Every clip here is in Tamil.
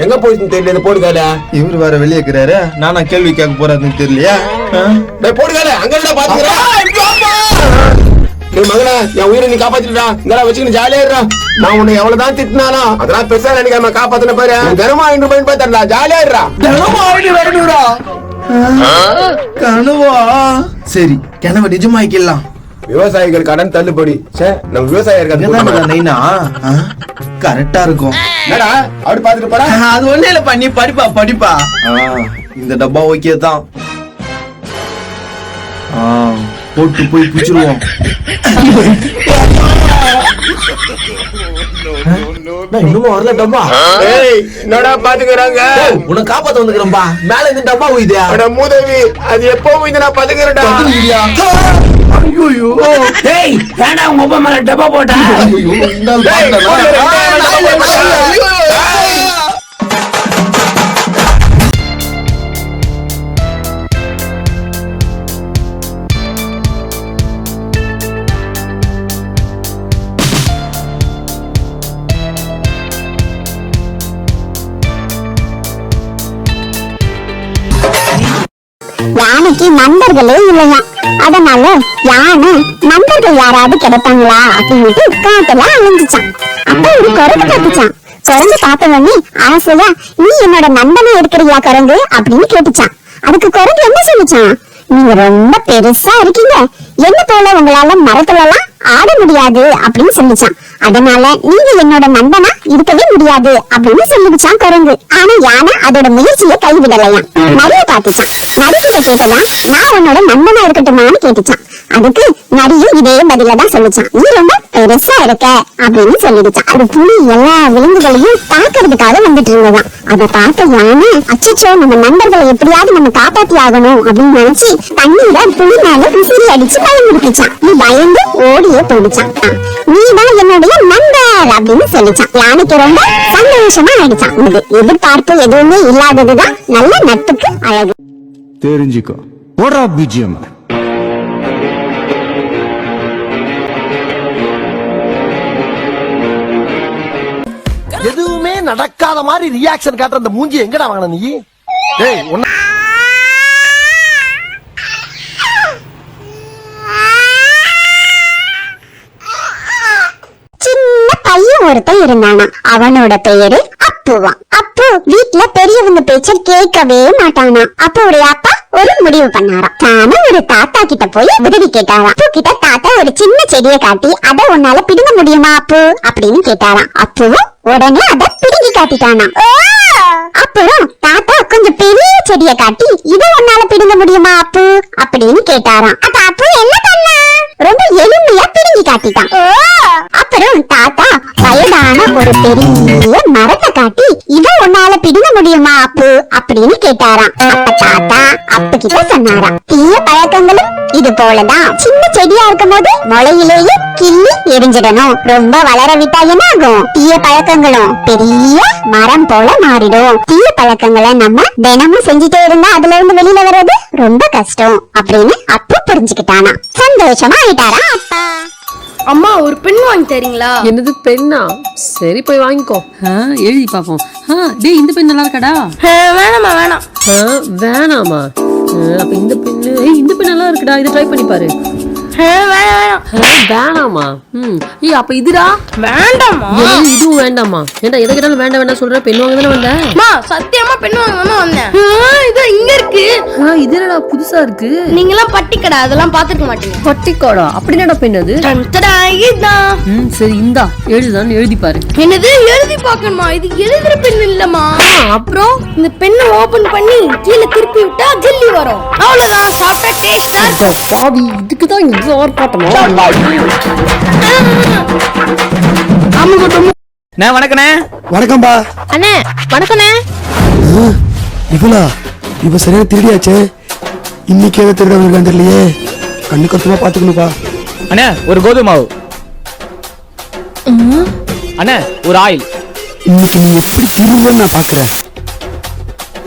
எங்க போயிடுச்சுன்னு தெரியல இந்த போடுகால. இவரு வேற வெளியே இருக்கிறாரு, நானா கேள்வி கேட்க போறாருன்னு தெரியலையா? போடுகால அங்க இருந்தா பாத்துக்கிறேன். மகனே என் உயிரை நீ காப்பாத்திட்டா, இங்கெல்லாம் வச்சுக்கிட்டு ஜாலியா இருடா. நான் உன்னை எவ்வளவுதான் திட்டினாலும் அதெல்லாம் பெருசா நினைக்காம காப்பாத்தின பாரு. தினமும் 500 ரூபாய் பாத்தா ஜாலியா இருடா. கனவா? சரி, கனவை நிஜமாக்கிடலாம். விவசாயிகள் கடன் தள்ளுபடி. நம்ம விவசாயிகள் கரெக்டா இருக்கும். என்னடா அப்படி பாத்துட்டு போறா? அது ஒண்ணு இல்ல, பண்ணி படிப்பா. இந்த டப்பா ஓகே தான். போட்டு போய் பிடிச்சிருவோம். இன்னும் வரல டப்பா. என்னடா பாத்துக்கிறாங்க? உன்னை காப்பாத்த வந்துக்கிறேன்பா. மேல இருந்து டப்பா உயிதியா? மூதவி, அது எப்போ உயிது நான் பாத்துக்கிறேன்டா. ஐயோ டேய், வேணா உங்க அப்பா மேல டப்பா போட்டா. யானைக்கு நண்பர்களே இல்லையா, அதனால யானை நண்பர்கள் யாராவது கிடைப்பாங்களா அப்படின்ட்டு காட்டுல அலைஞ்சிச்சான். அப்ப ஒரு குரங்கு பார்த்துச்சான். குரங்கு பார்த்த உடனே ஆசையா, நீ என்னோட நண்பனா இருக்கிறியா குரங்கு அப்படின்னு கேட்டுச்சான். அதுக்கு குரங்கு என்ன சொல்லிச்சான், நீங்க ரொம்ப பெருசா இருக்கீங்க, என்ன போல உங்களால மரத்துல எல்லாம் ஆட முடியாது அப்படின்னு சொல்லிச்சான். அதனால நீங்க என்னோட நண்பனா இருக்கவே முடியாது அப்படின்னு சொல்லிச்சான் குரங்கு. ஆனா யானை அதோட முயற்சியை கைவிடலையாம். நரிய பார்த்துச்சான். நரிக்கிட்ட கேட்கலாம், நான் உன்னோட நண்பனா இருக்கட்டுமான்னு கேட்டுச்சான். அதுக்கு நரியும் இதே பதில தான் சொல்லிச்சான், நீ ரொம்ப பெருசா இருக்க அப்படின்னு சொல்லிடுச்சான். அது புலி எல்லா விலங்குகளையும் தாக்குறதுக்காக வந்துட்டு இருந்ததான். அதை பார்த்த யானை, அச்சச்சோ நம்ம நண்பர்களை எப்படியாவது நம்ம காப்பாத்தி ஆகணும் அப்படின்னு நினைச்சு தண்ணீர புலி மேல விசிறி அடிச்சு பயமுறுத்திச்சான். நீ பயந்து ஓடியே போயிடுச்சான். நீதான் என்னுடைய நண்பர் அப்படின்னு சொல்லிச்சான். யானைக்கு ரொம்ப சந்தோஷமா ஆயிடுச்சான். இது எதிர்பார்ப்பு எதுவுமே இல்லாததுதான் நல்ல நட்புக்கு அழகு. தெரிஞ்சுக்கோ. போடா பிஜிஎம். எதுவுமே நடக்காத மாதிரி ரியாக்ஷன் காட்டுற அந்த மூஞ்சி எங்கடா வாங்கின நீ? டேய் ஒண்ணு சின்ன பையன் ஒருத்தன் இருந்தானா. அவனோட பெயரு அப்புவான். அப்பு வீட்டுல பெரியவங்க பேச்ச கேட்கவே மாட்டானா. அப்போடைய அப்பா ஒரு முடிவு பண்ணாராம். தானே ஒரு தாத்தா கிட்ட போய் உதவி கேட்டாராம். அப்பு கிட்ட தாத்தா ஒரு சின்ன செடியை காட்டி, அதை உன்னால பிடுங்க முடியுமா அப்பு அப்படின்னு கேட்டாராம். அப்புவும் உடனே அதை பிடுங்கி காட்டிட்டானா. அப்புறம் தாத்தா கொஞ்சம் பெரிய செடியை காட்டி, இதை உன்னால பிடுங்க முடியுமா அப்பு அப்படின்னு கேட்டாராம். அப்ப அப்பு என்ன பண்ணா, ரொம்ப எளிமையா பிடுங்கி காட்டிட்டான். அப்புறம் தாத்தா வயதான ஒரு பெரிய மரத்தை காட்டி, இத உன்னால பிடுங்க முடியுமா அப்பு அப்படின்னு கேட்டாராம். அப்ப தாத்தா அப்பு கிட்ட சொன்னாராம், தீய பழக்கங்களும் இது போலதான். சின்ன செடியா இருக்கும் போது முளையிலேயே கிள்ளி எரிஞ்சிடணும். ரொம்ப வளர விட்டா என்ன ஆகும், தீய பழக்கங்களும் பெரிய மரம் போல மாறிடும். தீய பழக்கங்களை நம்ம தினமும் செஞ்சுட்டே இருந்தா அதுல இருந்து வெளியில வர்றது ரொம்ப கஷ்டம் அப்படின்னு அப்பு புரிஞ்சுக்கிட்டானா. சந்தோஷமா ஆயிட்டாரா அப்பா. அம்மா ஒரு பெண் வாங்கி தரீங்களா? என்னது பெண்ணா? சரி போய் வாங்கிக்கோ. எழுதி பாப்போம். டேய் இந்த பெண் நல்லா இருக்காடா? வேணாமா வேணாம். வேணாமா? அப்ப இந்த பெண்ணு, இந்த பெண் நல்லா இருக்குடா, இதை ட்ரை பண்ணி பாரு. வேணாமா? அப்ப இதுடா வேண்டாமா? இதுவும் வேண்டாமா? ஏன்டா எதை கேட்டாலும் வேண்டாம் வேண்டாம் சொல்ற? பெண் வாங்க தானே வந்தேன். சத்தியமா பெண் வாங்க வந்தேன். இது இங்க இருக்கு. இது என்னடா புதுசா இருக்கு? நீங்களாம் பட்டிக்கடா அதெல்லாம் பாத்துக்க மாட்டீங்க. பட்டிக்கடா? அப்படி என்னடா பெண் அது? சரி இந்தா எழுதுதான், எழுதி பாரு. என்னது எழுதி பாக்கணுமா? இது எழுதுற பெண் இல்லமா. அப்புறம் இந்த பெண்ணை ஓபன் பண்ணி கீழே திருப்பி விட்டா ஜெல்லி வரும். அவ்வளவுதான், சாப்பிட்டா டேஸ்டா. பாவி, இதுக்குதான் இங்க ஆர்ப்பாட்டமா? வணக்கண்ணே. வணக்கம்பா. அண்ணே வணக்கண்ணே. இவளா? இவ சரியா திருடியாச்சே. இன்னைக்கு எதை திருட வந்திருக்கான்னு தெரியலையே. கண்ணு கருத்துமா பாத்துக்கணும்பா. அண்ணே ஒரு கோதுமை மாவு. அண்ணே ஒரு ஆயில். இன்னைக்கு நீ எப்படி திருடுன்னு நான் பாக்குறேன்.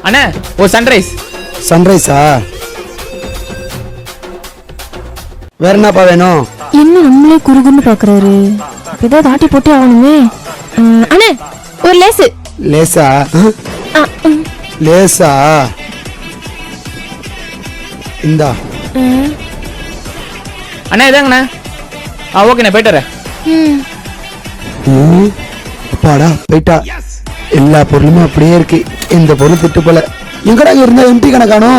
அண்ணே ஒரு சன்ரைஸ். சன்ரைஸா? வேற என்னப்பா வேணும்? என்ன நம்மளே குறுகுன்னு பாக்குறாரு? ஏதாவது ஆட்டி போட்டு ஆகணுமே. அண்ணே ஒரு லேசு. லேசா லேசா இந்தா. அண்ணா இதாங்கண்ணா. ஓகேண்ணா போயிட்டு வரேன். அப்பாடா போயிட்டா. எல்லா பொருளுமே அப்படியே இருக்கு. இந்த பொருள் திட்டு போல. எங்கடா இருந்தா எம்டி கணக்கானோ?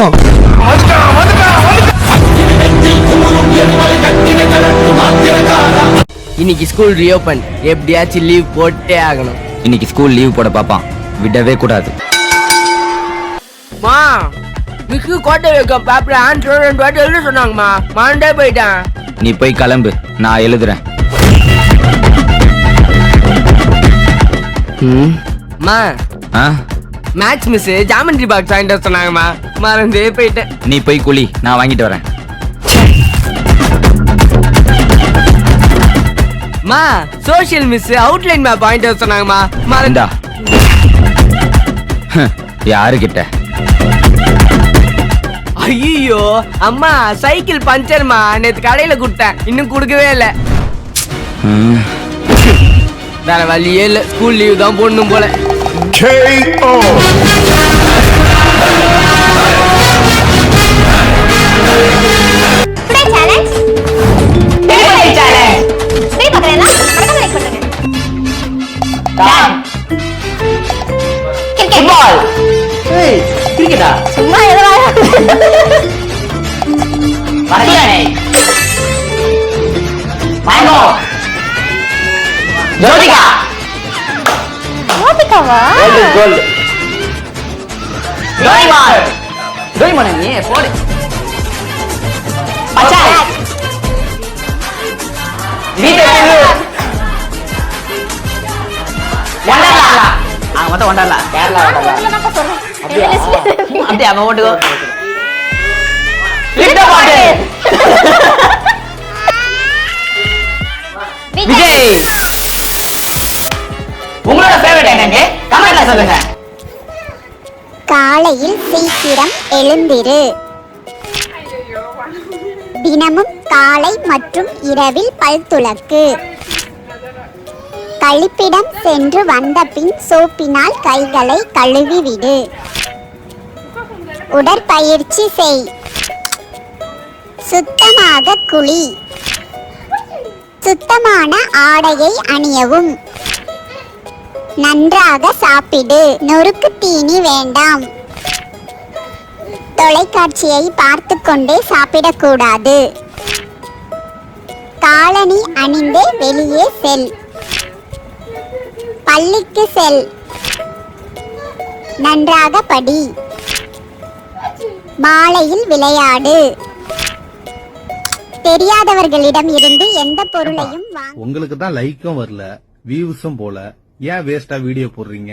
இன்னைக்கு ஸ்கூல் ரீஓபன், எப்படியாச்சும் லீவ் போட்டே ஆகணும். இன்னைக்கு ஸ்கூல் லீவ் போட பாப்பான், விடவே கூடாது. மா மிக்கு கோட்டை வைக்கும் பேப்பர் ஆன்சர் 2 வாட்டி எழுத சொன்னாங்கம்மா. மறந்தே போயிட்டேன். நீ போய் கிளம்பு, நான் எழுதுறேன். மா ஆ? மேத்ஸ் மிஸ் ஜாமெட்ரி பாக்ஸ் வாங்கிட்டு வர சொன்னாங்கம்மா. மறந்தே போயிட்டேன். நீ போய் குளி, நான் வாங்கிட்டு வரேன். மா சோஷியல் மிஸ் அவுட்லைன் மேப் வாங்கிட்டு வர சொன்னாங்கம்மா. மறந்தா யாருகிட்ட? ஐயோ அம்மா சைக்கிள் பஞ்சர்மா, நேத்து கடையில கொடுத்தேன், இன்னும் கொடுக்கவே இல்ல. வேற வழியே இல்ல, ஸ்கூல் லீவ் தான் போடணும் போல. KO. சும்மா ஜோதிகாவா? காலையில் சீக்கிரம் எழுந்திரு. தினமும் காலை மற்றும் இரவில் பல் துலக்கு. கழிப்பிடம் சென்று வந்த பின் சோப்பினால் கைகளை கழுவிவிடு. உடற்பயிற்சி செய். சுத்தமாக குளி. சுத்தமான ஆடையை அணியவும். நன்றாக சாப்பிடு. நொறுக்கு தீனி வேண்டாம். தொலைக்காட்சியை பார்த்து கொண்டே சாப்பிடக்கூடாது. காலணி அணிந்து வெளியே செல். பள்ளிக்கு செல். நன்றாக படி. மாலையில் விளையாடு. தெரியாதவர்களிடம் இருந்து எந்த பொருளையும் வாங்க. உங்களுக்கு தான் லைக்கும் வரல, வியூஸும் போல, ஏன் வேஸ்டா வீடியோ போடுறீங்க?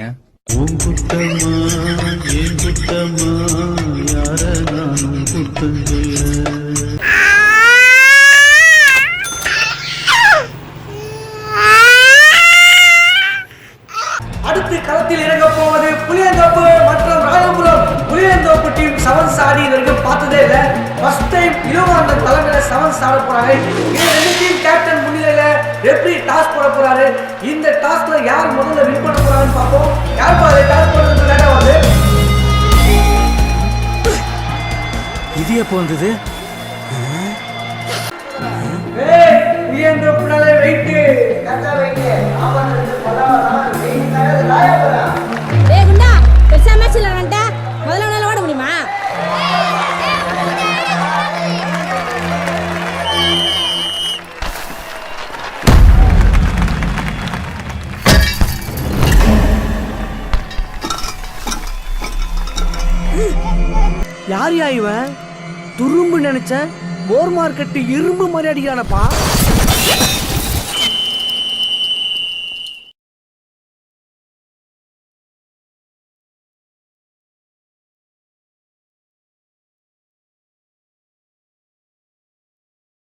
அடுத்து களத்தில் இறங்க போவது புளியந்தோப்பு மற்றும் ராயபுரம். புளியந்தோப்பு டீம் 7 ஆடி வரைக்கும் பார்த்ததே இல்லை. ஃபர்ஸ்ட் டைம் இளவாண்டன் தலைமையில 7 ஆட போறாங்க. இந்த 2 டீம் கேப்டன் முன்னிலையில ரெஃப்ரி டாஸ் போட போறாரு. இந்த டாஸ்க்ல யார் முதல்ல வின் பண்ண போறாங்கன்னு பார்ப்போம். யார் பாரு டாஸ் போடுறது லேட்டா வருது. இது எப்போ வந்தது? புளியந்தோப்புனால வெயிட் கரெக்டா வெயிட் ஆவறது பரவாயில்லை. வெயிட் காரது ராயபுரம். டேய் குண்டா, பெருசா மேட்ச் இல்லடா. முதல்ல உன்னால ஓட முடியுமா? யார் யா இவன்? துரும்பு நினைச்சேன், போர் மார்க்கெட் இரும்பு மாதிரி அடிக்கிறானப்பா.